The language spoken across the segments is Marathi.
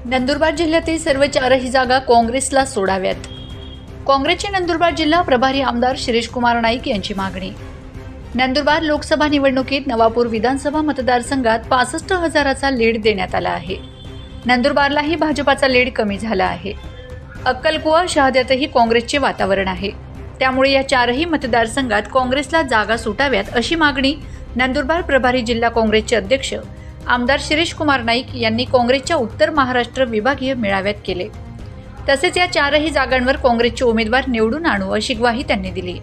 नंदुरबार जिल्ह्यातील सर्व चारही जागा काँग्रेसला सोडाव्यात. काँग्रेसचे नंदुरबार जिल्हा प्रभारी आमदार शिरीष कुमार नाईक यांची मागणी. नंदुरबार लोकसभा निवडणुकीत नवापूर विधानसभा मतदारसंघात 65,000चा लीड देण्यात आला आहे. नंदुरबारलाही भाजपाचा लीड कमी झाला आहे. अक्कलकुवा शहाद्यातही काँग्रेसचे वातावरण आहे. त्यामुळे या चारही मतदारसंघात काँग्रेसला जागा सुटाव्यात अशी मागणी नंदुरबार प्रभारी जिल्हा काँग्रेसचे अध्यक्ष आमदार शिरीष कुमार नाईक यांनी काँग्रेसच्या उत्तर महाराष्ट्र विभागीय मेळाव्यात केले. तसेच या चारही जागांवर काँग्रेसचे उमेदवार निवडून आणू अशी ग्वाही त्यांनी दिली.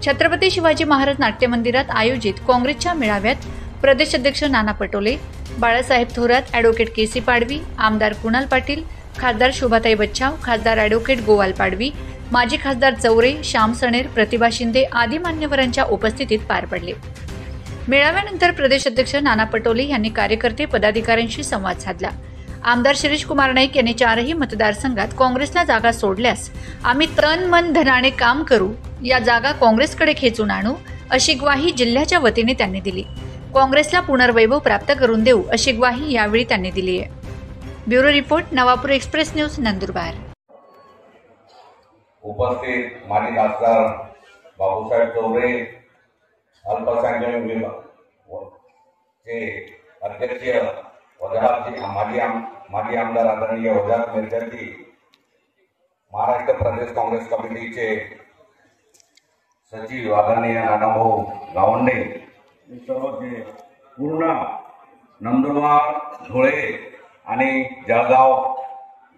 छत्रपती शिवाजी महाराज नाट्य मंदिरात आयोजित काँग्रेसच्या मेळाव्यात प्रदेश अध्यक्ष नाना पटोले, बाळासाहेब थोरात, ॲडव्होकेट के.सी. पाडवी, आमदार कुणाल पाटील, खासदार शोभाताई बच्छाव, खासदार ॲडव्होकेट गोवाल पाडवी, माजी खासदार चौरे, श्याम सणेर, प्रतिभा शिंदे आदी मान्यवरांच्या उपस्थितीत पार पडले. मेळाव्यानंतर प्रदेश अध्यक्ष नाना पटोले यांनी कार्यकर्ते पदाधिकाऱ्यांशी संवाद साधला. आमदार शिरीष कुमार नाईक यांनी चारही मतदारसंघात काँग्रेसला जागा सोडल्यास आम्ही तन मन धनाने काम करू, या जागा काँग्रेसकडे खेचून आणू अशी ग्वाही जिल्ह्याच्या वतीने त्यांनी दिली. काँग्रेसला पुनर्वैभव प्राप्त करून देऊ अशी ग्वाही यावेळी त्यांनी दिली आहे. Bureau report, Navapur express news, Nandurbar. उपस्थित माजी खासदार बाबूसाहेब चौरे, अल्पसंख्याक विभागाचे अध्यक्ष माजी आमदार आदरणीय वजाहत मिर्जाती, महाराष्ट्र प्रदेश काँग्रेस कमिटीचे सचिव आदरणीय नानाभाऊ गावंडे, सर्व जे पूर्ण नंदुरबार, धुळे आणि जळगाव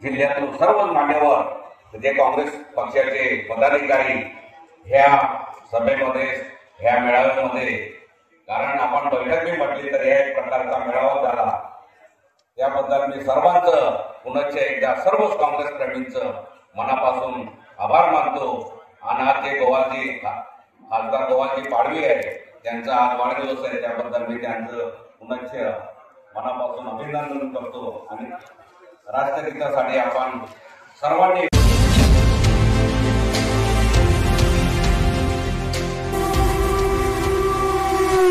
जिल्ह्यातील सर्व मान्यवर जे काँग्रेस पक्षाचे पदाधिकारी ह्या सभेमध्ये, ह्या मेळाव्यामध्ये, कारण आपण बैठक मी म्हटली तर एक प्रकारचा मेळावा झाला, त्याबद्दल मी सर्वांचं पुनश्च एकदा सर्वच काँग्रेस प्रेमींचं मनापासून आभार मानतो. आणि आज जे खासदार गोवालजी पाडवी आहे, त्यांचा आज वाढदिवस आहे, त्याबद्दल मी त्यांचं पुनश्च मनापासून अभिनंदन करतो. आणि राष्ट्रहितासाठी आपण सर्वांनी